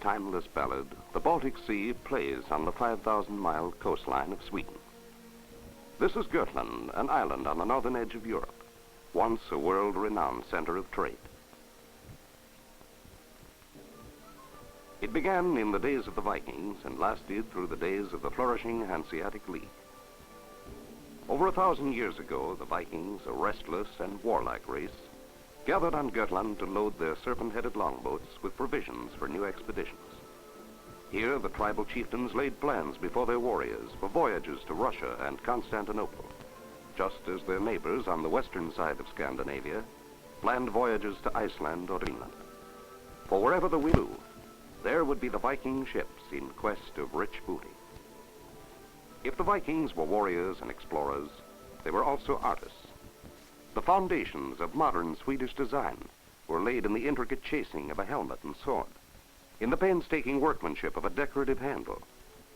timeless ballad, the Baltic Sea plays on the 5,000-mile coastline of Sweden. This is Gotland, an island on the northern edge of Europe, once a world-renowned center of trade. It began in the days of the Vikings and lasted through the days of the flourishing Hanseatic League. Over 1,000 years ago, the Vikings, a restless and warlike race, gathered on Gotland to load their serpent-headed longboats with provisions for new expeditions. Here, the tribal chieftains laid plans before their warriors for voyages to Russia and Constantinople, just as their neighbors on the western side of Scandinavia planned voyages to Iceland or Greenland. For wherever the wind blew, there would be the Viking ships in quest of rich booty. If the Vikings were warriors and explorers, they were also artists. The foundations of modern Swedish design were laid in the intricate chasing of a helmet and sword, in the painstaking workmanship of a decorative handle,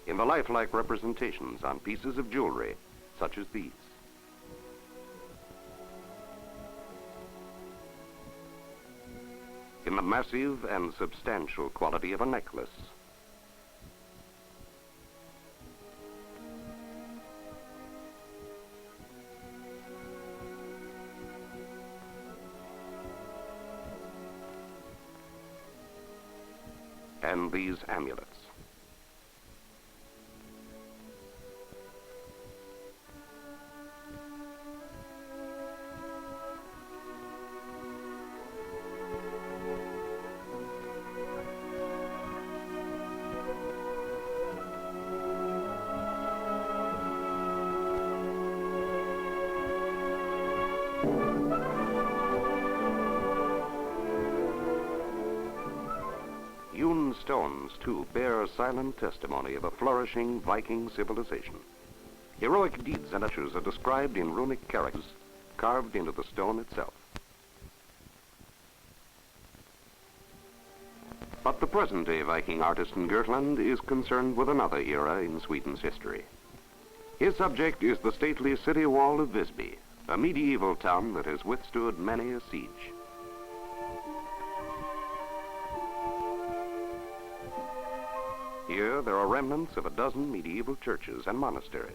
in the lifelike representations on pieces of jewelry such as these. In the massive and substantial quality of a necklace, and these amulets. Hewn stones, too, bear silent testimony of a flourishing Viking civilization. Heroic deeds and adventures are described in runic characters carved into the stone itself. But the present-day Viking artist in Gotland is concerned with another era in Sweden's history. His subject is the stately city wall of Visby, a medieval town that has withstood many a siege. Here, there are remnants of a dozen medieval churches and monasteries,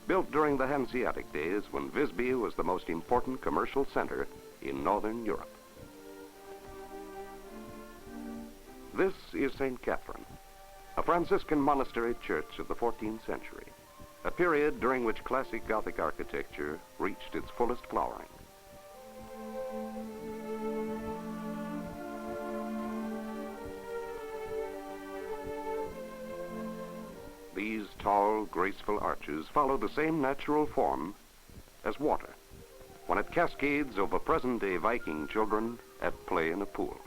built during the Hanseatic days when Visby was the most important commercial center in northern Europe. This is Saint Catherine, a Franciscan monastery church of the 14th century, a period during which classic Gothic architecture reached its fullest flowering. These tall, graceful arches follow the same natural form as water when it cascades over present-day Viking children at play in a pool.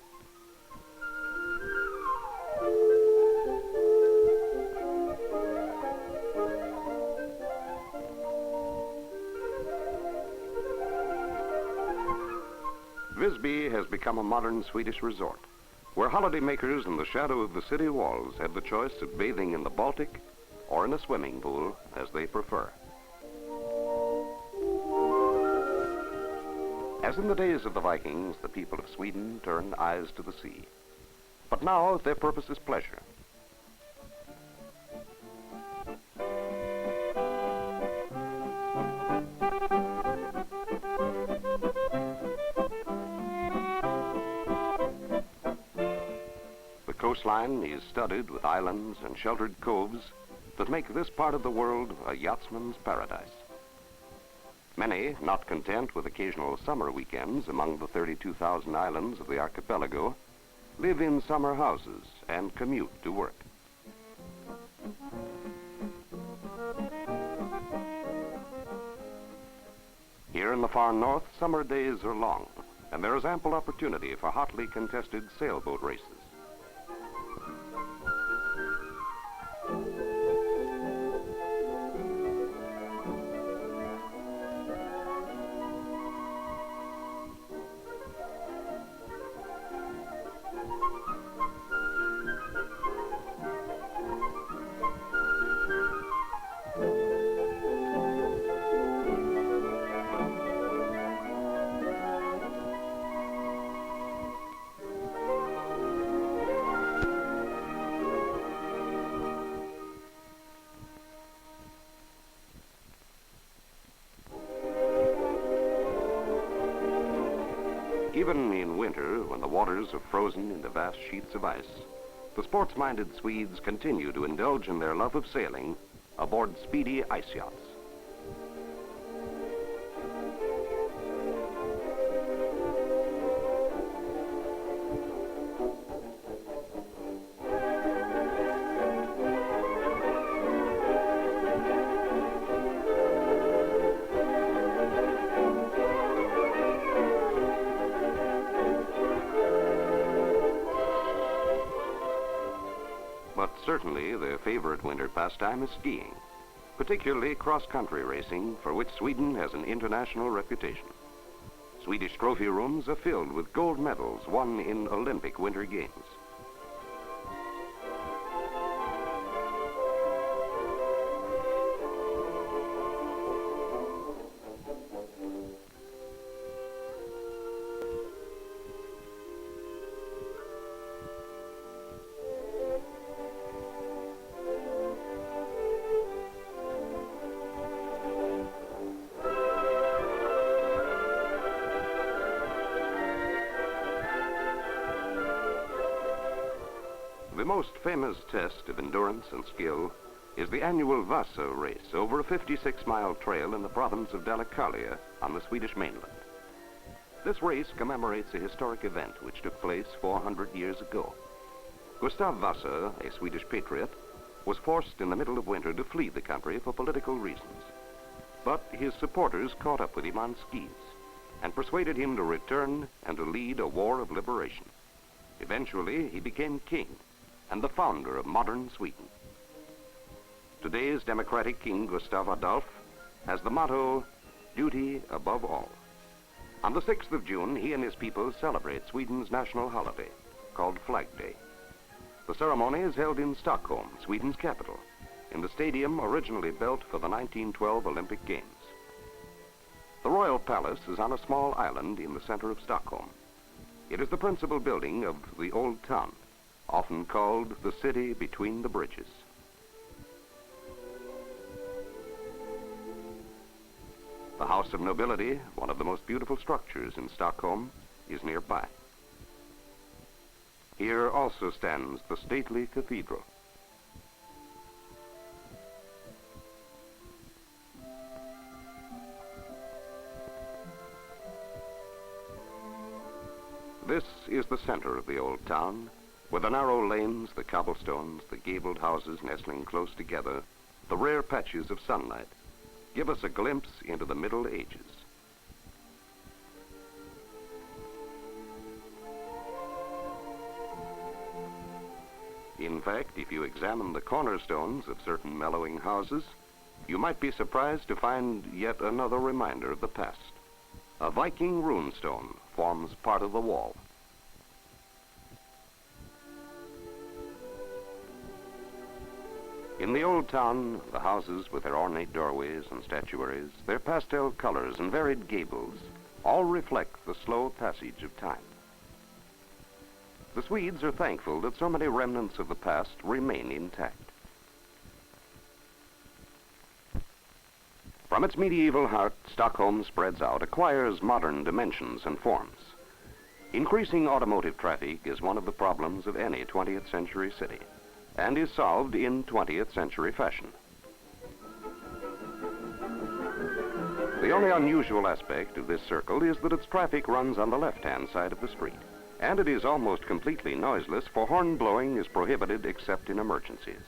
Visby has become a modern Swedish resort, where holidaymakers in the shadow of the city walls have the choice of bathing in the Baltic or in a swimming pool, as they prefer. As in the days of the Vikings, the people of Sweden turned eyes to the sea. But now their purpose is pleasure. The coastline is studded with islands and sheltered coves that make this part of the world a yachtsman's paradise. Many, not content with occasional summer weekends among the 32,000 islands of the archipelago, live in summer houses and commute to work. Here in the far north, summer days are long, and there is ample opportunity for hotly contested sailboat races. Even in winter, when the waters are frozen into vast sheets of ice, the sports-minded Swedes continue to indulge in their love of sailing aboard speedy ice yachts. But certainly their favorite winter pastime is skiing, particularly cross-country racing, for which Sweden has an international reputation. Swedish trophy rooms are filled with gold medals won in Olympic Winter Games. The most famous test of endurance and skill is the annual Vasa-race over a 56-mile trail in the province of Dalecarlia on the Swedish mainland. This race commemorates a historic event which took place 400 years ago. Gustav Vasa, a Swedish patriot, was forced in the middle of winter to flee the country for political reasons. But his supporters caught up with him on skis and persuaded him to return and to lead a war of liberation. Eventually, he became king and the founder of modern Sweden. Today's democratic king, Gustaf Adolf, has the motto, duty above all. On the 6th of June, he and his people celebrate Sweden's national holiday, called Flag Day. The ceremony is held in Stockholm, Sweden's capital, in the stadium originally built for the 1912 Olympic Games. The royal palace is on a small island in the center of Stockholm. It is the principal building of the Old Town, often called the city between the bridges. The House of Nobility, one of the most beautiful structures in Stockholm, is nearby. Here also stands the stately cathedral. This is the center of the Old Town, with the narrow lanes, the cobblestones, the gabled houses nestling close together, the rare patches of sunlight give us a glimpse into the Middle Ages. In fact, if you examine the cornerstones of certain mellowing houses, you might be surprised to find yet another reminder of the past. A Viking runestone forms part of the wall. In the Old Town, the houses with their ornate doorways and statuaries, their pastel colors and varied gables, all reflect the slow passage of time. The Swedes are thankful that so many remnants of the past remain intact. From its medieval heart, Stockholm spreads out, acquires modern dimensions and forms. Increasing automotive traffic is one of the problems of any 20th century city, and is solved in 20th century fashion. The only unusual aspect of this circle is that its traffic runs on the left-hand side of the street, and it is almost completely noiseless, for horn blowing is prohibited except in emergencies.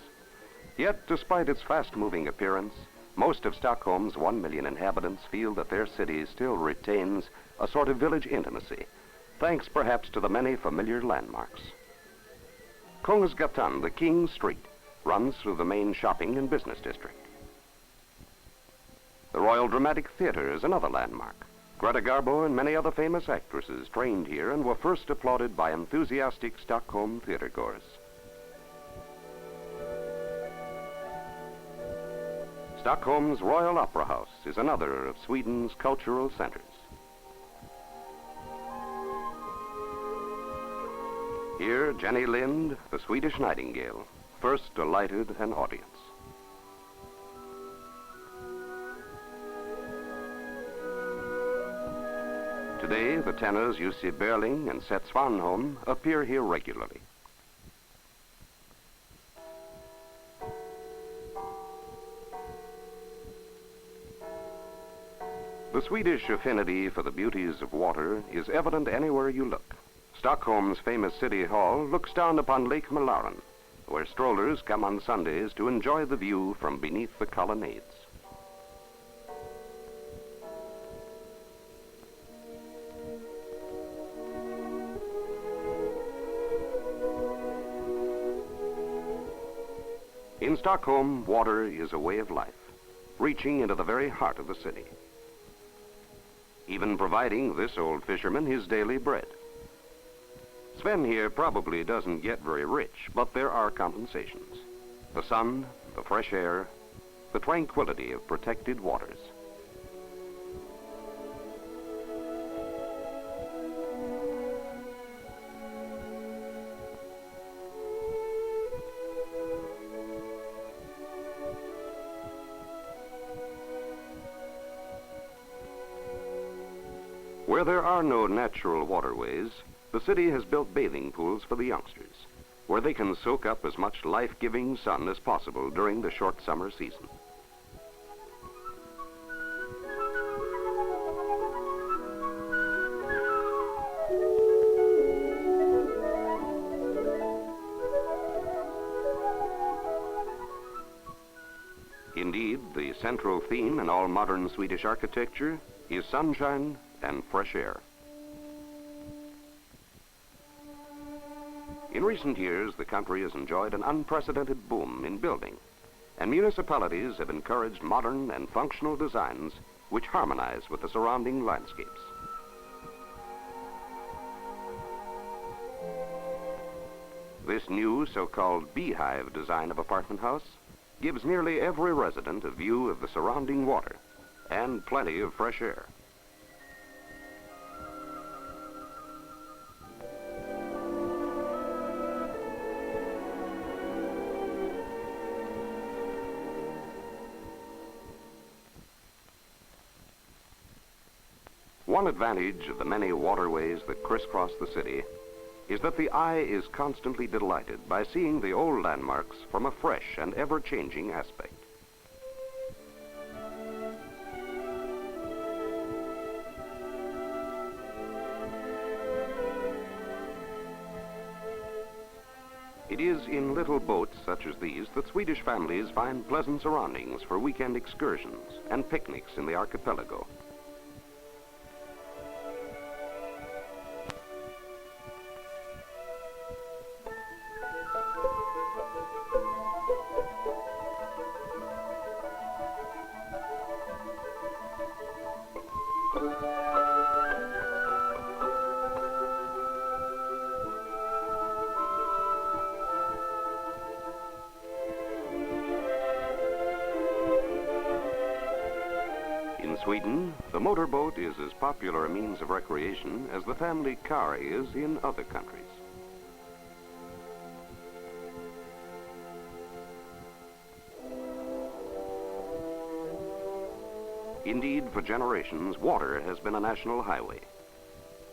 Yet, despite its fast-moving appearance, most of Stockholm's 1 million inhabitants feel that their city still retains a sort of village intimacy, thanks perhaps to the many familiar landmarks. Kungsgatan, the King's Street, runs through the main shopping and business district. The Royal Dramatic Theatre is another landmark. Greta Garbo and many other famous actresses trained here and were first applauded by enthusiastic Stockholm theatergoers. Stockholm's Royal Opera House is another of Sweden's cultural centers. Here, Jenny Lind, the Swedish Nightingale, first delighted an audience. Today, the tenors Jussi Berling and Seth Svanholm appear here regularly. The Swedish affinity for the beauties of water is evident anywhere you look. Stockholm's famous city hall looks down upon Lake Mälaren, where strollers come on Sundays to enjoy the view from beneath the colonnades. In Stockholm, water is a way of life, reaching into the very heart of the city, even providing this old fisherman his daily bread. Sven here probably doesn't get very rich, but there are compensations. The sun, the fresh air, the tranquility of protected waters. Where there are no natural waterways, the city has built bathing pools for the youngsters, where they can soak up as much life-giving sun as possible during the short summer season. Indeed, the central theme in all modern Swedish architecture is sunshine and fresh air. In recent years, the country has enjoyed an unprecedented boom in building, and municipalities have encouraged modern and functional designs which harmonize with the surrounding landscapes. This new so-called beehive design of apartment house gives nearly every resident a view of the surrounding water and plenty of fresh air. One advantage of the many waterways that crisscross the city is that the eye is constantly delighted by seeing the old landmarks from a fresh and ever-changing aspect. It is in little boats such as these that Swedish families find pleasant surroundings for weekend excursions and picnics in the archipelago. In Sweden, the motorboat is as popular a means of recreation as the family car is in other countries. Indeed, for generations, water has been a national highway.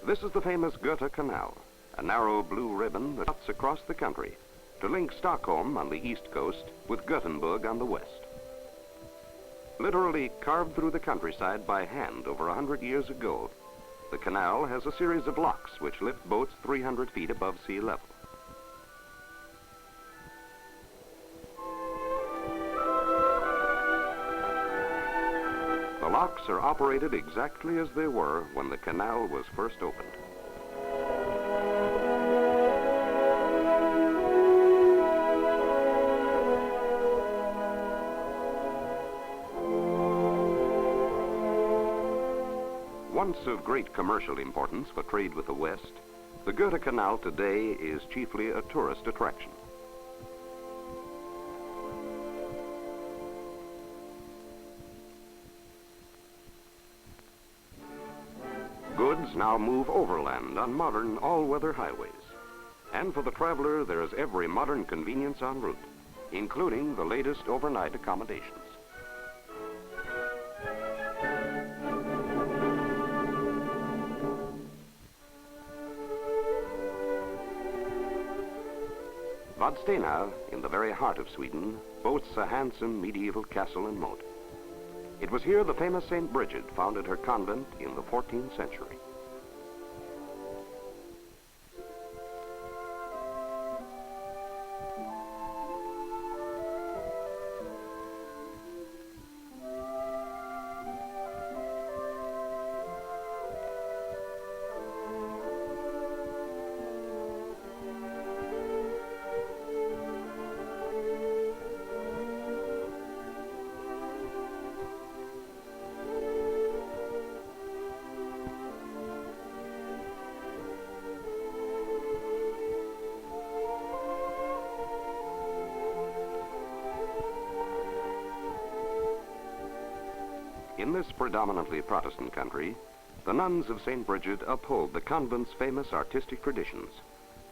This is the famous Gota Canal, a narrow blue ribbon that cuts across the country to link Stockholm on the east coast with Gothenburg on the west. Literally carved through the countryside by hand over 100 years ago, the canal has a series of locks which lift boats 300 feet above sea level. The locks are operated exactly as they were when the canal was first opened. Once of great commercial importance for trade with the West, the Gota Canal today is chiefly a tourist attraction. Goods now move overland on modern all-weather highways. And for the traveler, there is every modern convenience en route, including the latest overnight accommodations. Vadstena, in the very heart of Sweden, boasts a handsome medieval castle and moat. It was here the famous St. Bridget founded her convent in the 14th century. In this predominantly Protestant country, the nuns of St. Bridget uphold the convent's famous artistic traditions,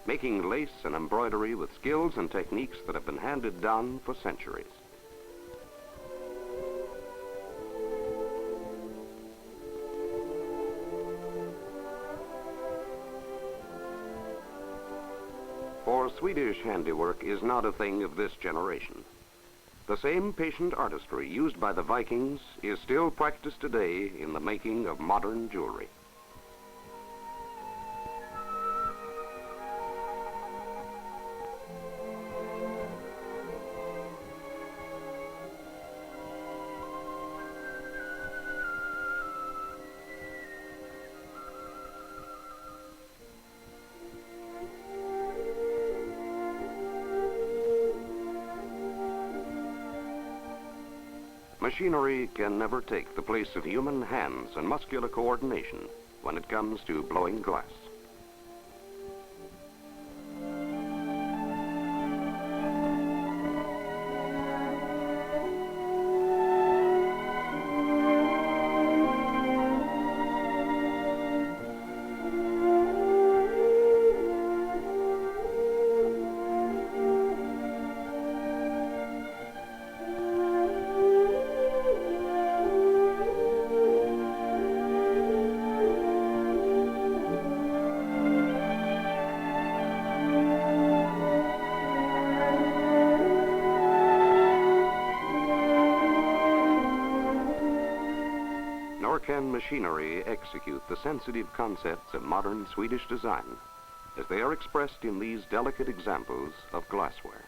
making lace and embroidery with skills and techniques that have been handed down for centuries. For Swedish handiwork is not a thing of this generation. The same patient artistry used by the Vikings is still practiced today in the making of modern jewelry. Machinery can never take the place of human hands and muscular coordination when it comes to blowing glass. Can machinery execute the sensitive concepts of modern Swedish design as they are expressed in these delicate examples of glassware.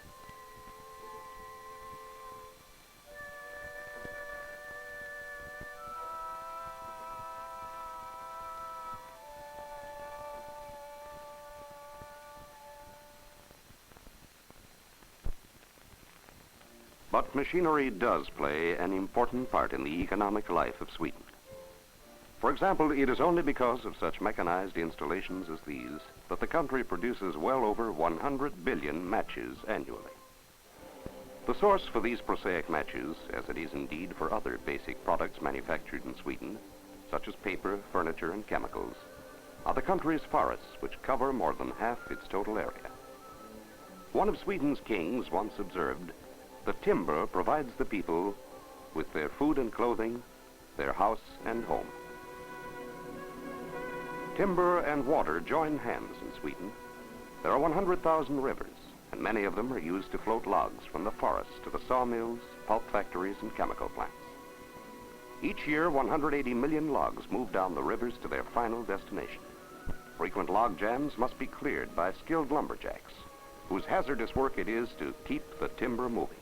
But machinery does play an important part in the economic life of Sweden. For example, it is only because of such mechanized installations as these that the country produces well over 100 billion matches annually. The source for these prosaic matches, as it is indeed for other basic products manufactured in Sweden, such as paper, furniture, and chemicals, are the country's forests, which cover more than half its total area. One of Sweden's kings once observed, "The timber provides the people with their food and clothing, their house and home." Timber and water join hands in Sweden. There are 100,000 rivers, and many of them are used to float logs from the forests to the sawmills, pulp factories, and chemical plants. Each year, 180 million logs move down the rivers to their final destination. Frequent log jams must be cleared by skilled lumberjacks, whose hazardous work it is to keep the timber moving.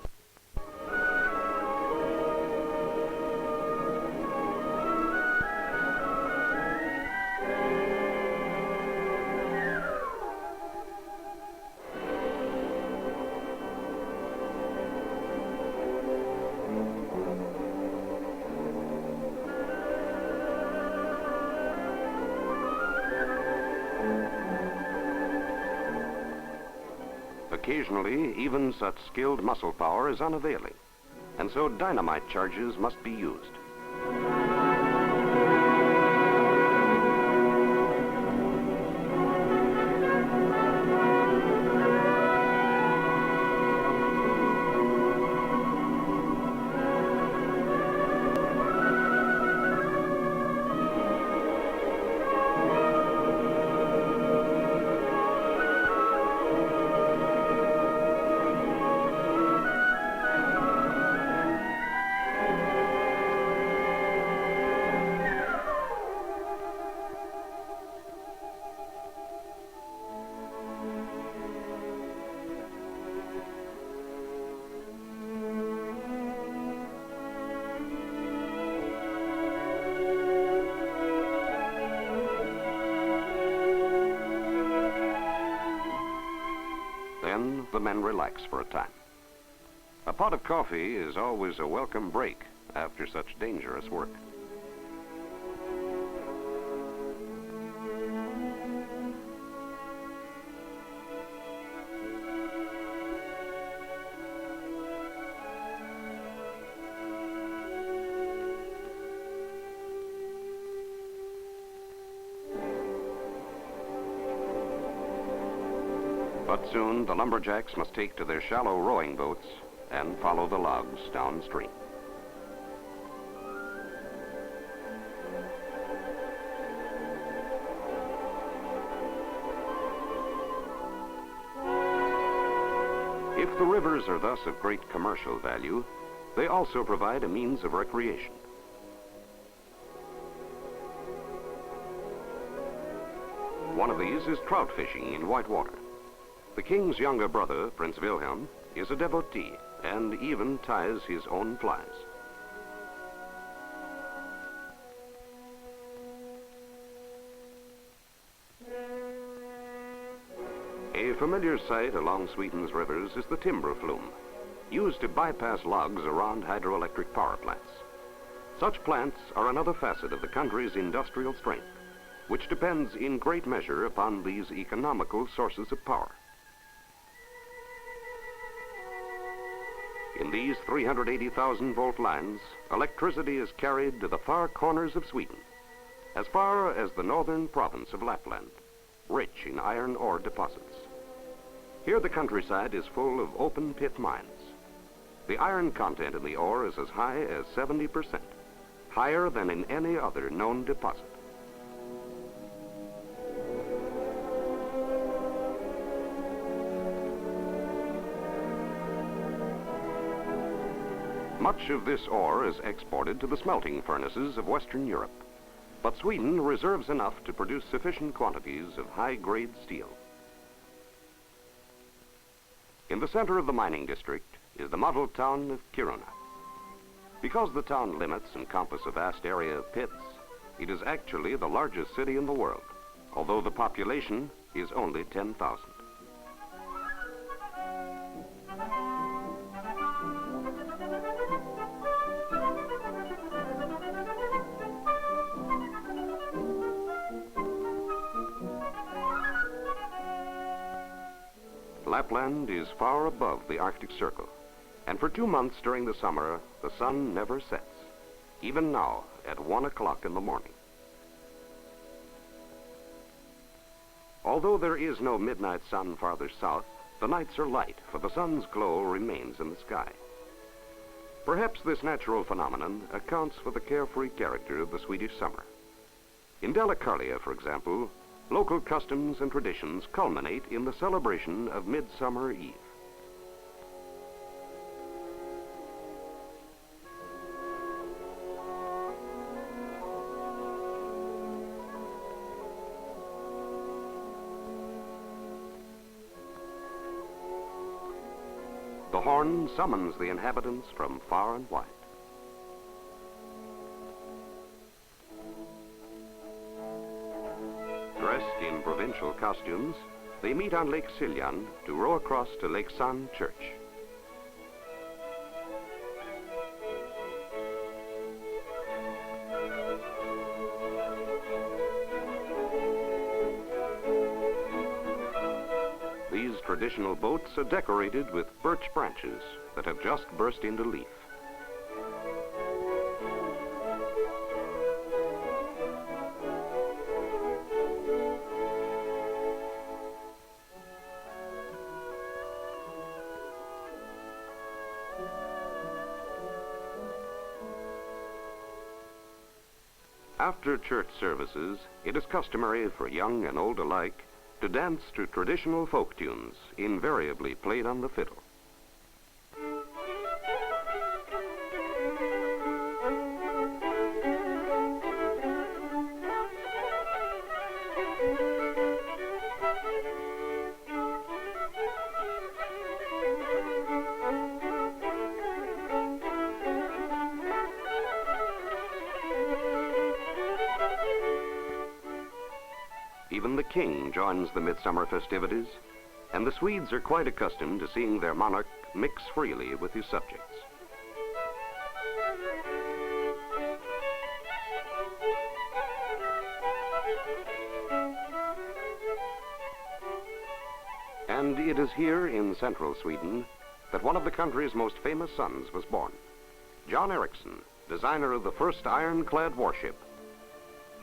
Occasionally, even such skilled muscle power is unavailing, and so dynamite charges must be used. the men relax for a time. A pot of coffee is always a welcome break after such dangerous work. But soon the lumberjacks must take to their shallow rowing boats and follow the logs downstream. If the rivers are thus of great commercial value, they also provide a means of recreation. One of these is trout fishing in white water. The king's younger brother, Prince Wilhelm, is a devotee and even ties his own flies. A familiar sight along Sweden's rivers is the timber flume, used to bypass logs around hydroelectric power plants. Such plants are another facet of the country's industrial strength, which depends in great measure upon these economical sources of power. In these 380,000-volt lines, electricity is carried to the far corners of Sweden, as far as the northern province of Lapland, rich in iron ore deposits. Here the countryside is full of open pit mines. The iron content in the ore is as high as 70%, higher than in any other known deposit. Much of this ore is exported to the smelting furnaces of Western Europe, but Sweden reserves enough to produce sufficient quantities of high-grade steel. In the center of the mining district is the model town of Kiruna. Because the town limits encompass a vast area of pits, it is actually the largest city in the world, although the population is only 10,000. Lapland is far above the Arctic Circle, and for 2 months during the summer, the sun never sets, even now at 1 o'clock in the morning. Although there is no midnight sun farther south, the nights are light, for the sun's glow remains in the sky. Perhaps this natural phenomenon accounts for the carefree character of the Swedish summer. In Dalecarlia, for example, local customs and traditions culminate in the celebration of Midsummer Eve. The horn summons the inhabitants from far and wide. Dressed in provincial costumes, they meet on Lake Siljan to row across to Lake San Church. These traditional boats are decorated with birch branches that have just burst into leaf. After church services, it is customary for young and old alike to dance to traditional folk tunes, invariably played on the fiddle. Even the king joins the midsummer festivities. and the Swedes are quite accustomed to seeing their monarch mix freely with his subjects. And it is here in central Sweden that one of the country's most famous sons was born. John Ericsson, designer of the first ironclad warship,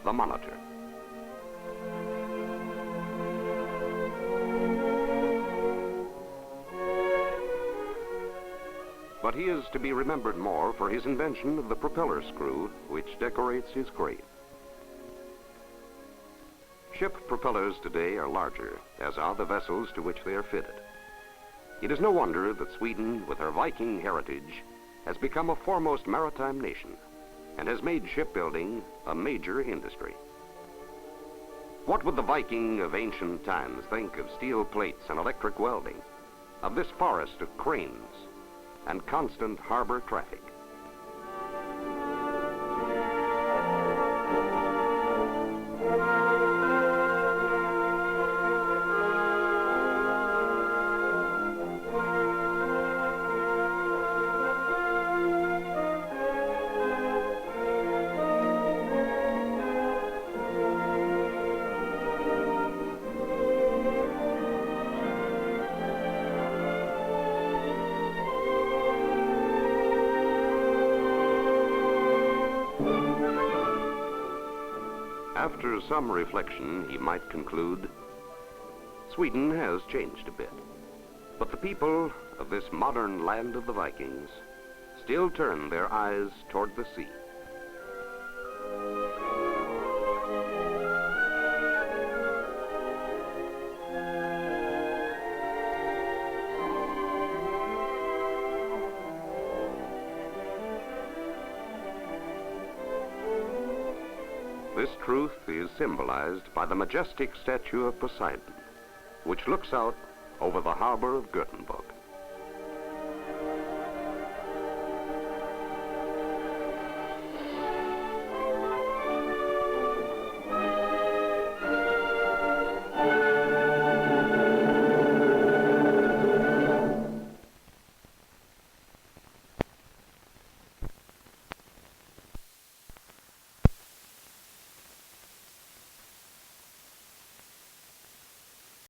the Monitor. But he is to be remembered more for his invention of the propeller screw, which decorates his grave. Ship propellers today are larger, as are the vessels to which they are fitted. It is no wonder that Sweden, with her Viking heritage, has become a foremost maritime nation and has made shipbuilding a major industry. What would the Viking of ancient times think of steel plates and electric welding, of this forest of cranes and constant harbor traffic? After some reflection, he might conclude, Sweden has changed a bit, but the people of this modern land of the Vikings still turn their eyes toward the sea. This truth is symbolized by the majestic statue of Poseidon, which looks out over the harbor of Gothenburg.